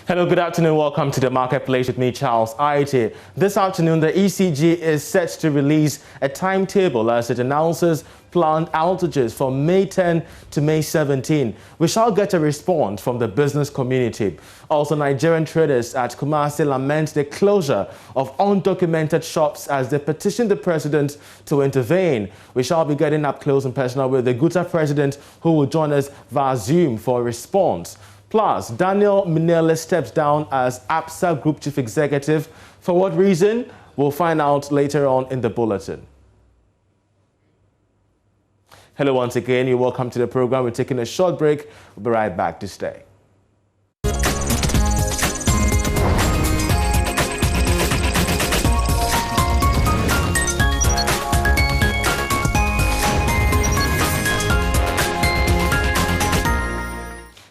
Hello, good afternoon. Welcome to the Marketplace with me, Charles Aite. This afternoon, the ECG is set to release a timetable as it announces planned outages from May 10 to May 17. We shall get a response from the business community. Also, Nigerian traders at Kumasi lament the closure of undocumented shops as they petition the president to intervene. We shall be getting up close and personal with the Guta president, who will join us via Zoom for a response. Plus, Daniel Minele steps down as APSA Group Chief Executive. For what reason? We'll find out later on in the bulletin. Hello once again, you're welcome to the program. We're taking a short break. We'll be right back to stay.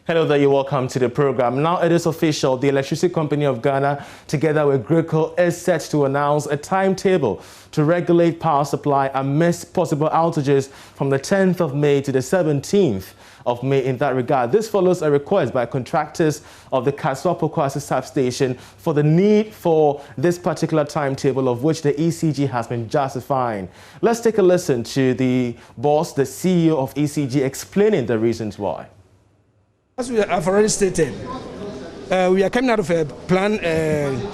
Hello there, you're welcome to the program. Now it is official, the Electricity Company of Ghana, together with GRIDCO, is set to announce a timetable to regulate power supply amidst possible outages from the 10th of May to the 17th of May in that regard. This follows a request by contractors of the Kaswa-Pokwase substation for the need for this particular timetable, of which the ECG has been justifying. Let's take a listen to the boss, the CEO of ECG, explaining the reasons why. As we have already stated, we are coming out of a planned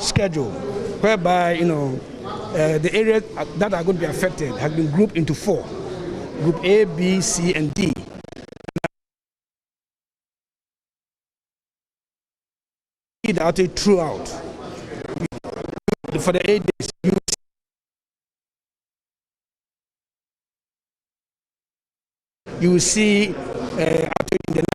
schedule whereby, the areas that are going to be affected have been grouped into 4. Group A, B, C, and D. The outage throughout. For the 8 days, you will see outage in the night.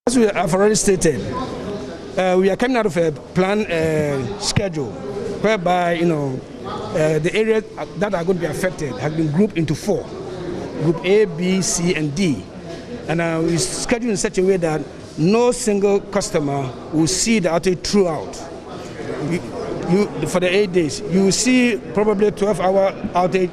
As we have already stated, we are coming out of a planned schedule whereby, the areas that are going to be affected have been grouped into 4. Group A, B, C, and D. And we schedule in such a way that no single customer will see the outage throughout. For the 8 days, you will see probably 12-hour outage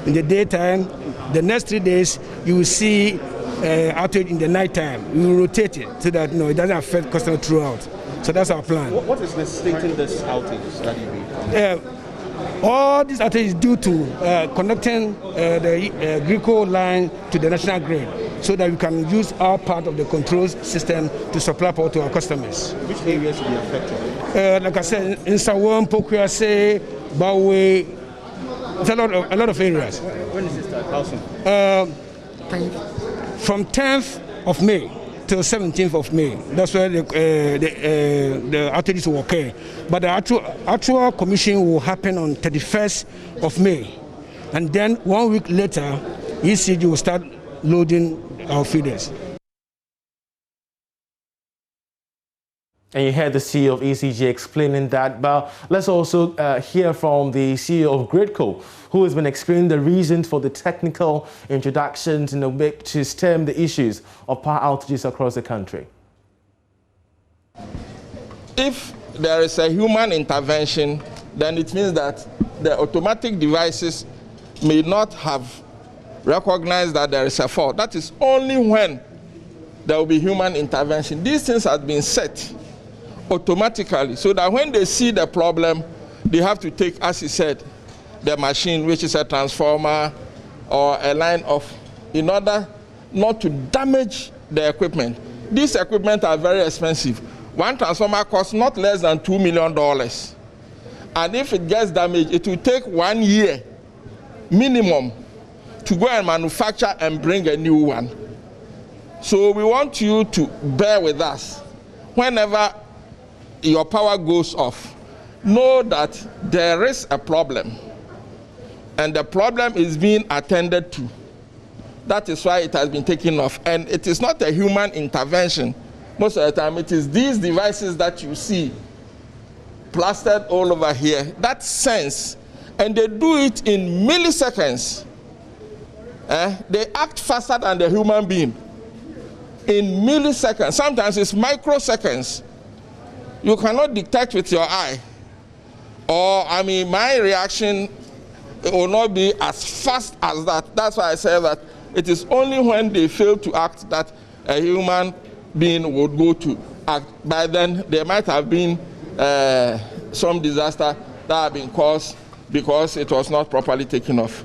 in the daytime. The next 3 days, you will see outage in the night time. We will rotate it so that it doesn't affect customers throughout. So that's our plan. What is stating this outage that you mean? All this outage is due to connecting the GRIDCO line to the national grid so that we can use our part of the control system to supply power to our customers. Which areas will be affected? Like I said, in Sawam, Pokwase, Bawe, it's a lot of areas. When is this start? How soon? From 10th of May till 17th of May. That's where the outages will occur. But the actual commission will happen on 31st of May. And then 1 week later, ECG will start loading our feeders. And you heard the CEO of ECG explaining that, but let's also hear from the CEO of GRIDCO, who has been explaining the reasons for the technical introductions in a way to stem the issues of power outages across the country. If there is a human intervention, then it means that the automatic devices may not have recognized that there is a fault. That is only when there will be human intervention. These things have been set automatically so that when they see the problem, they have to take, as he said, the machine, which is a transformer or a line off, in order not to damage the equipment. These equipment are very expensive. One transformer costs not less than $2 million. And if it gets damaged, it will take 1 year minimum to go and manufacture and bring a new one. So we want you to bear with us. Whenever your power goes off, know that there is a problem. And the problem is being attended to. That is why it has been taken off. And it is not a human intervention. Most of the time, it is these devices that you see plastered all over here. That sense, and they do it in milliseconds. They act faster than the human being. In milliseconds, sometimes it's microseconds. You cannot detect with your eye. Or, I mean, my reaction will not be as fast as that. That's why I say that it is only when they fail to act that a human being would go to act. By then, there might have been some disaster that have been caused because it was not properly taken off.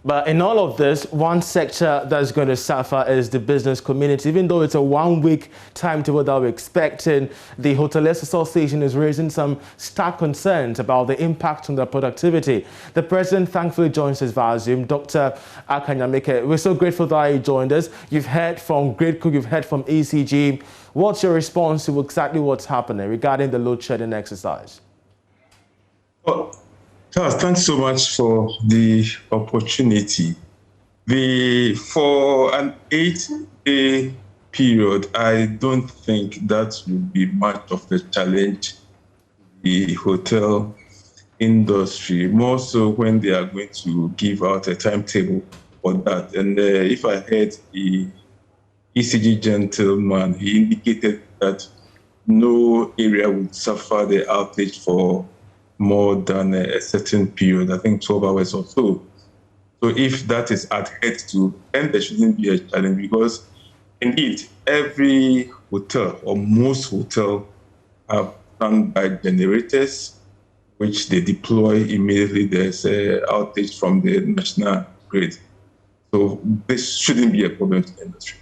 But in all of this, one sector that's going to suffer is the business community. Even though it's a one-week timetable that we're expecting, the Hoteliers Association is raising some stark concerns about the impact on their productivity. The president thankfully joins us via Zoom, Dr. Akanyamike. We're so grateful that you joined us. You've heard from Great Cook, you've heard from ECG. What's your response to exactly what's happening regarding the load shedding exercise? Well, Charles, thanks so much for the opportunity. For an 8-day period, I don't think that will be much of a challenge to the hotel industry, more so when they are going to give out a timetable for that. And if I heard the ECG gentleman, he indicated that no area would suffer the outage for more than a certain period, I think 12 hours or so. So if that is adhered to, then there shouldn't be a challenge, because indeed, every hotel or most hotels have standby generators, which they deploy immediately. There's an outage from the national grid. So this shouldn't be a problem to the industry.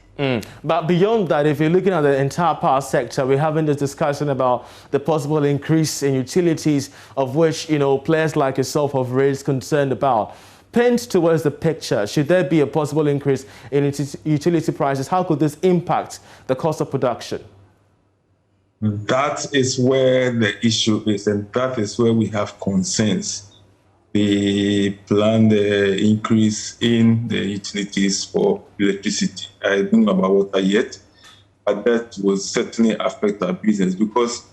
But beyond that, if you're looking at the entire power sector, we're having this discussion about the possible increase in utilities, of which, players like yourself have raised concern about. Paint towards the picture. Should there be a possible increase in utility prices? How could this impact the cost of production? That is where the issue is, and that is where we have concerns. The planned increase in the utilities for electricity. I don't know about water yet, but that will certainly affect our business, because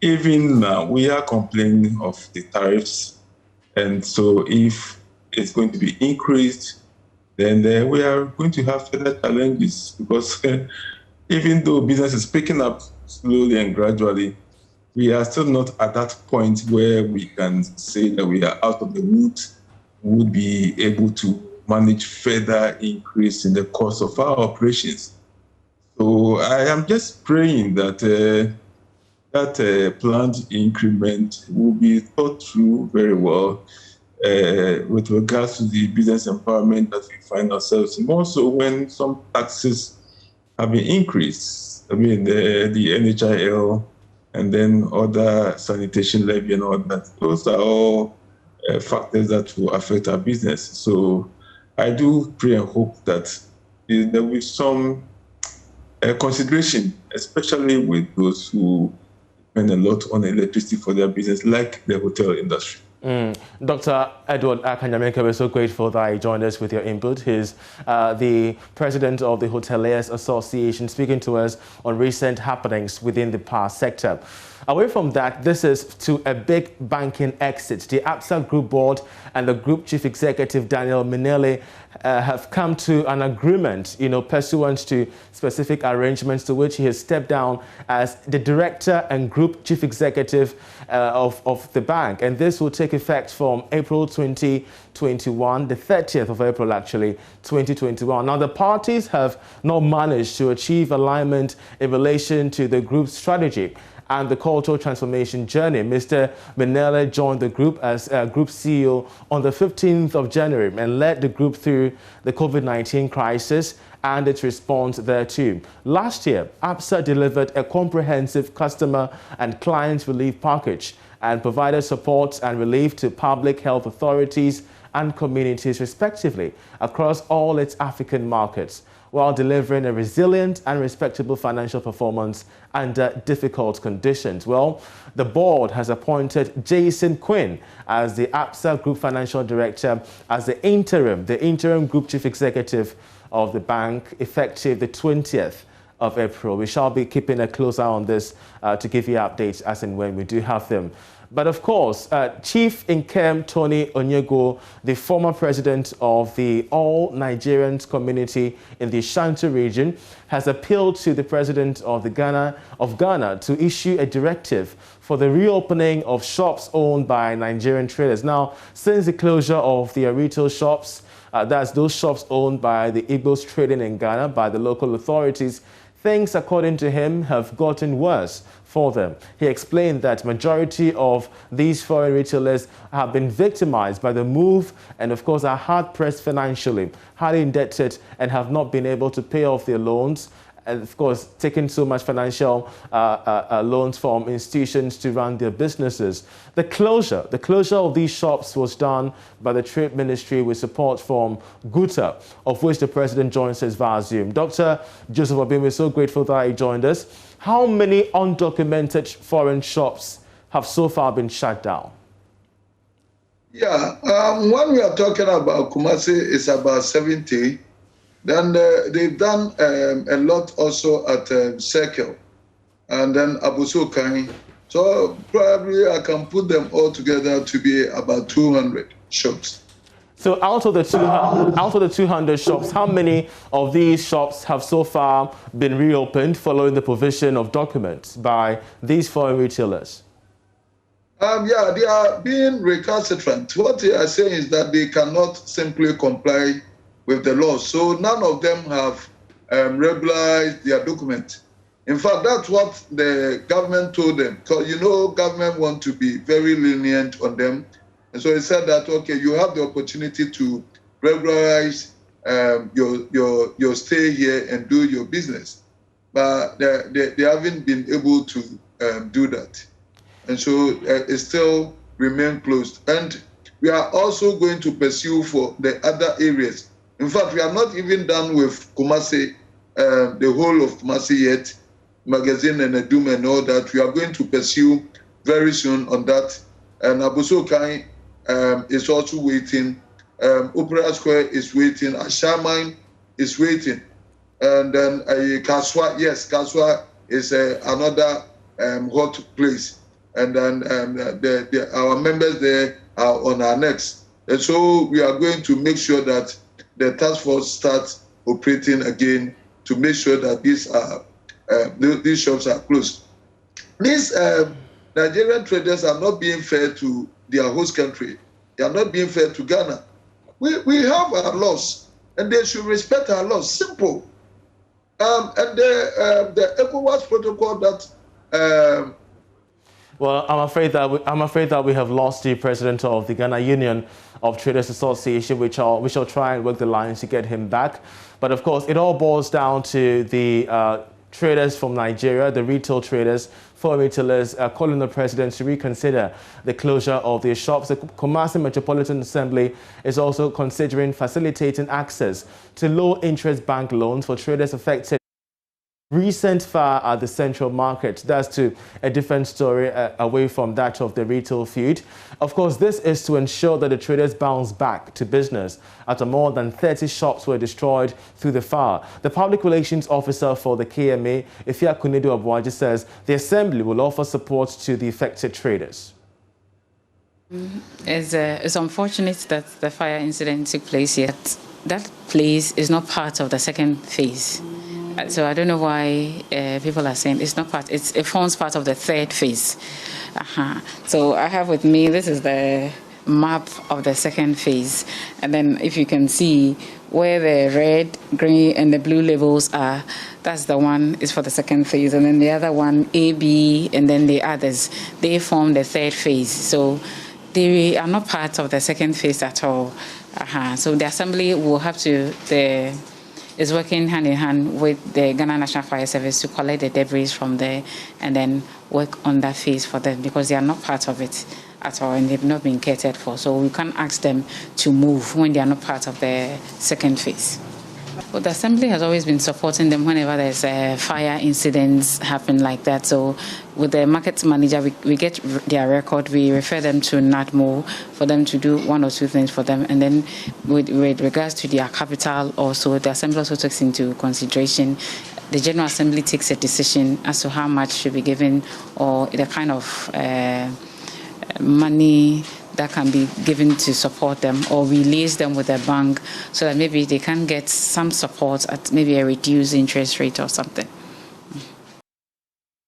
even now we are complaining of the tariffs. And so if it's going to be increased, then we are going to have further challenges, because even though business is picking up slowly and gradually, we are still not at that point where we can say that we are out of the woods, would be able to manage further increase in the cost of our operations. So I am just praying that that planned increment will be thought through very well with regards to the business empowerment that we find ourselves in. Also, when some taxes have been increased, I mean, the NHIL, and then other sanitation levy and all that. Those are all factors that will affect our business. So I do pray and hope that there will be some consideration, especially with those who spend a lot on electricity for their business, like the hotel industry. Dr. Edward Akanyamike, we're so grateful that you joined us with your input. He's the president of the Hoteliers Association, speaking to us on recent happenings within the power sector. Away from that, this is to a big banking exit. The ABSA Group Board and the Group Chief Executive, Daniel Minele, have come to an agreement, pursuant to specific arrangements, to which he has stepped down as the Director and Group Chief Executive of the bank. And this will take effect from April 2021, the 30th of April, actually, 2021. Now, the parties have not managed to achieve alignment in relation to the group's strategy and the cultural transformation journey. Mr. Minele joined the group as Group CEO on the 15th of January and led the group through the COVID-19 crisis and its response thereto. Last year, ABSA delivered a comprehensive customer and client relief package and provided support and relief to public health authorities and communities, respectively, across all its African markets, while delivering a resilient and respectable financial performance under difficult conditions. Well, the board has appointed Jason Quinn as the ABSA Group Financial Director as the interim Group Chief Executive of the bank, effective the 20th of April. We shall be keeping a close eye on this to give you updates as and when we do have them. But of course, Chief Nkem Tony Onyego, the former president of the All Nigerians community in the Ashanti region, has appealed to the president of Ghana to issue a directive for the reopening of shops owned by Nigerian traders. Now, since the closure of the retail shops, that's those shops owned by the Igbos trading in Ghana by the local authorities, things, according to him, have gotten worse for them. He explained that majority of these foreign retailers have been victimized by the move and, of course, are hard-pressed financially, highly indebted, and have not been able to pay off their loans. And, of course, taking so much financial loans from institutions to run their businesses. The closure of these shops was done by the Trade Ministry with support from GUTA, of which the President joins us via Zoom. Dr. Joseph Obim, we're so grateful that he joined us. How many undocumented foreign shops have so far been shut down? Yeah, when we are talking about Kumasi, it's about 70. Then they've done a lot also at Circle and then Abusukai. So probably I can put them all together to be about 200 shops. So out of the 200 shops, how many of these shops have so far been reopened following the provision of documents by these foreign retailers? Yeah, they are being recalcitrant. What they are saying is that they cannot simply comply with the law. So none of them have regularized their document. In fact, that's what the government told them. Because, you know, government want to be very lenient on them. And so he said that, okay, you have the opportunity to regularize your stay here and do your business. But they haven't been able to do that. And so it still remains closed. And we are also going to pursue for the other areas. In fact, we are not even done with Kumasi, the whole of Kumasi yet, Magazine and Edum and all that. We are going to pursue very soon on that. And Abusukai is also waiting. Opera Square is waiting. Ashamine is waiting. And then Kaswa, yes, Kaswa is another hot place. And then our members there are on our necks. And so we are going to make sure that the task force starts operating again to make sure that these shops are closed. These Nigerian traders are not being fair to their host country. They are not being fair to Ghana. We have our laws, and they should respect our laws. Simple. And the ECOWAS protocol that. Well, I'm afraid that we have lost the president of the Ghana Union of Traders Association. We shall try and work the lines to get him back. But of course, it all boils down to the traders from Nigeria, the retail traders, foreign retailers, calling the president to reconsider the closure of their shops. The Kumasi Metropolitan Assembly is also considering facilitating access to low-interest bank loans for traders affected recent fire at the central market. That's to a different story away from that of the retail feud. Of course, this is to ensure that the traders bounce back to business after more than 30 shops were destroyed through the fire. The public relations officer for the KMA, Ifia Kunido Abuaji, says the assembly will offer support to the affected traders. It's unfortunate that the fire incident took place yet. That place is not part of the second phase. So I don't know why people are saying it's not part. It forms part of the third phase. So I have with me, this is the map of the second phase. And then if you can see where the red, green, and the blue labels are, that's the one is for the second phase. And then the other one, A, B, and then the others, they form the third phase. So they are not part of the second phase at all. So the assembly will have to, is working hand in hand with the Ghana National Fire Service to collect the debris from there and then work on that phase for them because they are not part of it at all and they've not been catered for. So we can't ask them to move when they are not part of the second phase. Well, the Assembly has always been supporting them whenever there's fire incidents happen like that. So with the market manager, we get their record, we refer them to NADMO for them to do one or two things for them. And then with regards to their capital also, the Assembly also takes into consideration the General Assembly takes a decision as to how much should be given or the kind of money that can be given to support them, or release them with a bank so that maybe they can get some support at maybe a reduced interest rate or something.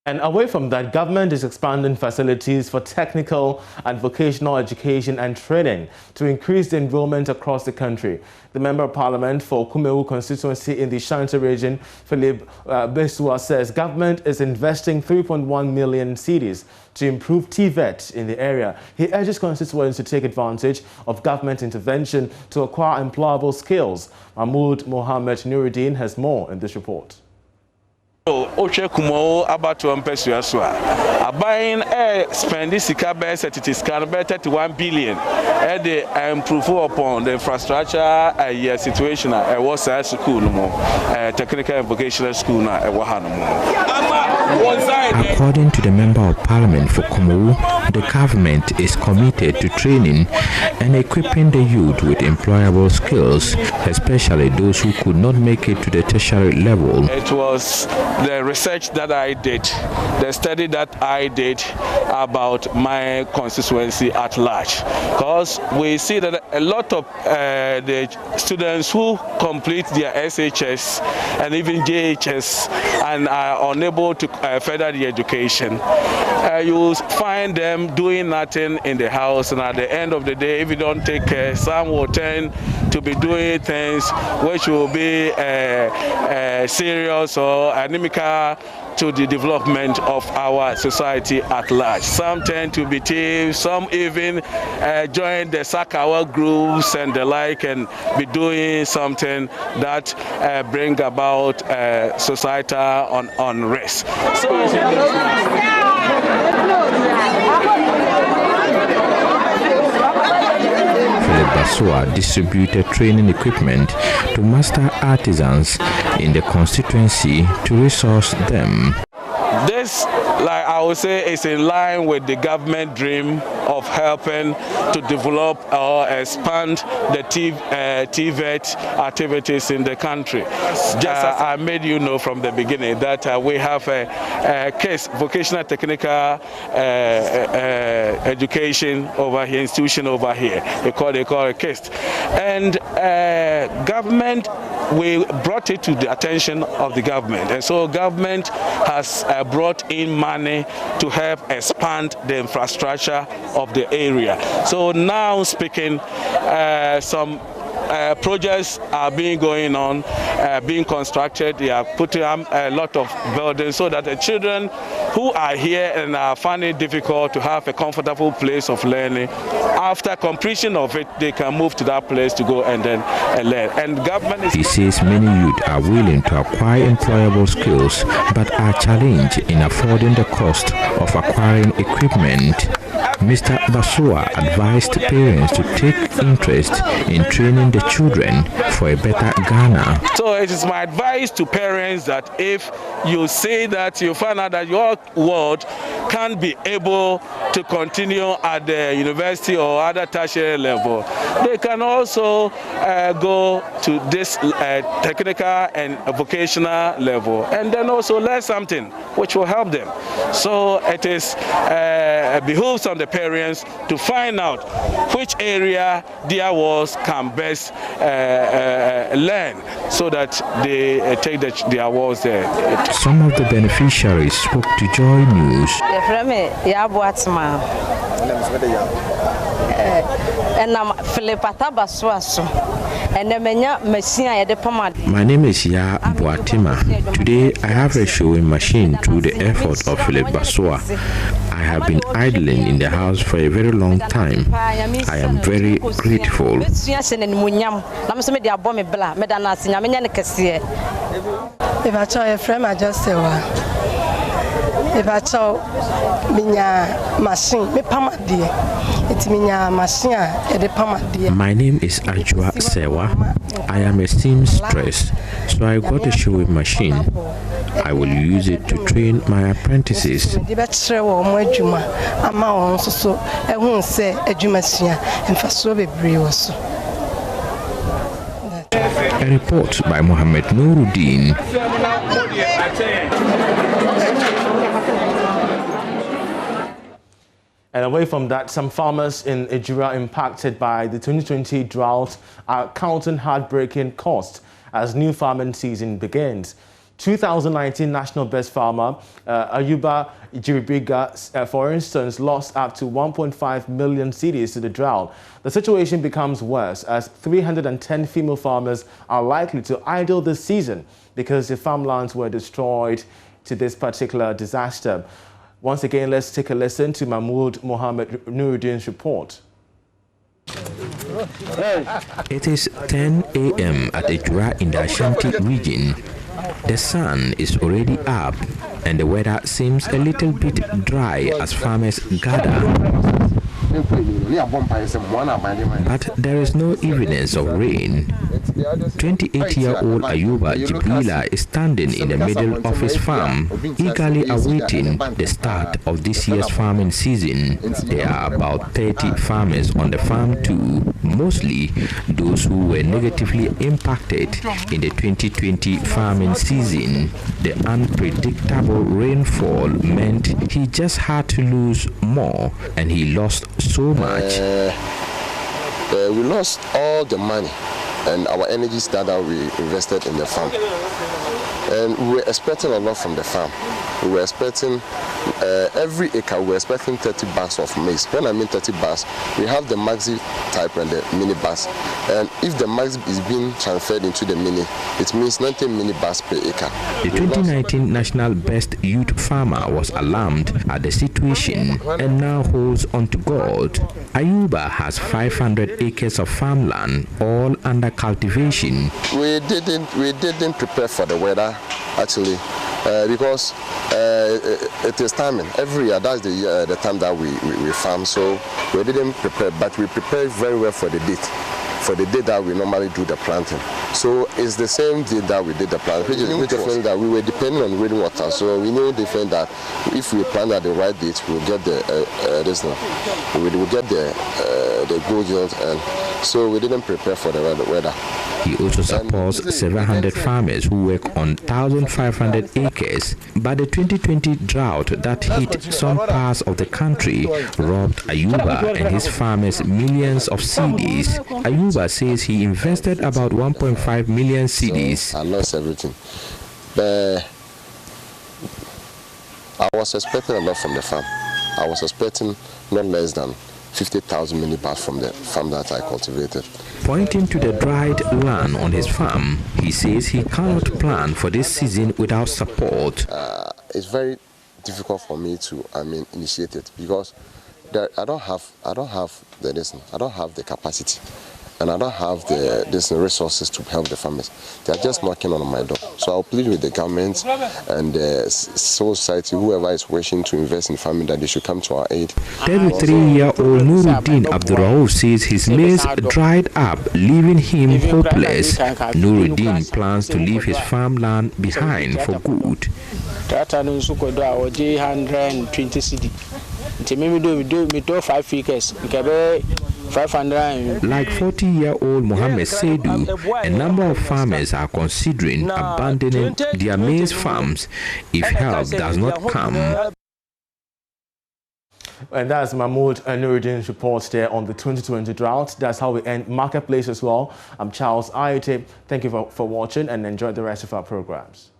And away from that, government is expanding facilities for technical and vocational education and training to increase the enrollment across the country. The Member of Parliament for Kumewu constituency in the Ashanti region, Philip Besua, says government is investing 3.1 million cedis to improve TVET in the area. He urges constituents to take advantage of government intervention to acquire employable skills. Mahmoud Mohammed Nuruddin has more in this report. Oche kumo abatu ampesu aswa. Abayin spendi sika be setitiskan be 31 billion. The improve upon the infrastructure situation was school no technical and vocational school na According to the Member of Parliament for Kumewu, the government is committed to training and equipping the youth with employable skills, especially those who could not make it to the tertiary level. It was the research that I did, the study that I did about my constituency at large, because we see that a lot of the students who complete their SHS and even JHS and are unable to further the education, you find them doing nothing in the house, and at the end of the day, if you don't take care, some will tend to be doing things which will be serious or anemical to the development of our society at large. Some tend to be thieves, some even join the Sakawa groups and the like and be doing something that bring about societal unrest. Basua distributed training equipment to master artisans in the constituency to resource them. This, like I would say, is in line with the government dream of helping to develop or expand the TVET activities in the country. I made you know from the beginning that we have a case, vocational technical education over here, institution over here. They call it a case. And government, we brought it to the attention of the government. And so government has brought in money to help expand the infrastructure of the area. So now speaking, some projects are going on, being constructed. They are putting up a lot of buildings so that the children who are here and are finding it difficult to have a comfortable place of learning, after completion of it, they can move to that place to go and then learn. And government is... He says many youth are willing to acquire employable skills, but are challenged in affording the cost of acquiring equipment. Mr. Basua advised parents to take interest in training the children for a better Ghana. So it is my advice to parents that if you see that you find out that your ward can't be able to continue at the university or other tertiary level, they can also go to this technical and vocational level and then also learn something which will help them. So it is behooves on the parents to find out which area their wards can best learn so that they take their wards there. Some of the beneficiaries spoke to Joy News. My name is Ya Boatima. Today I have a sewing machine through the effort of Philip Basua. I have been idling in the house for a very long time. I am very grateful. If I tell a friend, I just say, if I tell minya machine, me pama dear. It's minya machine, the pama dear. My name is Ajua Sewa. I am a seamstress, so I got a sewing machine. I will use it to train my apprentices. A report by Mohammed Nuruddin. And away from that, some farmers in Ejura impacted by the 2020 drought are counting heartbreaking costs as new farming season begins. 2019 National Best Farmer Ayuba Jiribiga, for instance, lost up to 1.5 million cedis to the drought. The situation becomes worse as 310 female farmers are likely to idle this season because the farmlands were destroyed to this particular disaster. Once again, let's take a listen to Mahmoud Mohammed Nuruddin's report. It is 10 a.m. at Ejura in the Ashanti region. The sun is already up and the weather seems a little bit dry as farmers gather. But there is no evidence of rain. 28-year-old Ayuba Jibrila is standing in the middle of his farm, eagerly awaiting the start of this year's farming season. There are about 30 farmers on the farm too, mostly those who were negatively impacted in the 2020 farming season. The unpredictable rainfall meant he just had to lose more, and he lost so much. We lost all the money and our energies that we invested in the farm. And we were expecting a lot from the farm. We were expecting every acre, we were expecting 30 bags of maize. When I mean 30 bags, we have the maxi type and the mini bags. And if the maxi is being transferred into the mini, it means 90 mini bags per acre. The 2019 National Best Youth Farmer was alarmed at the situation and now holds on to God. Ayuba has 500 acres of farmland, all under cultivation. We didn't prepare for the weather, actually, because it is timing. Every year, that's the time that we farm, so we didn't prepare, but we prepared very well for the date. For the day that we normally do the planting. So it's the same day that we did the planting, which means that we were depending on rainwater. So we knew different that if we plant at the right date, we'll get we'll get the good yield, and so we didn't prepare for the weather. He also supports 700 farmers who work on 1,500 acres. But the 2020 drought that hit some parts of the country robbed Ayuba and his farmers millions of cedis. Ayuba says he invested about 1.5 million cedis. So I lost everything. I was expecting a lot from the farm. I was expecting not less than 50,000 mini bags from the farm that I cultivated. Pointing to the dried land on his farm, he says he cannot plan for this season without support. It's very difficult for me to, initiate it because I don't have the capacity, and I don't have the resources to help the farmers. They are just knocking on my door. So I'll plead with the government and the civil society, whoever is wishing to invest in farming, that they should come to our aid. 33-year-old Nuruddin Abdurraouf says his maize dried up, leaving him hopeless. Nuruddin plans to leave his farmland behind for good. Like 40-year-old Mohammed Saidu, a number of farmers are considering abandoning their maize farms if help does not come. And that's Mahmoud Nuruddin's report there on the 2020 drought. That's how we end Marketplace as well. I'm Charles Ayote. Thank you for watching and enjoy the rest of our programs.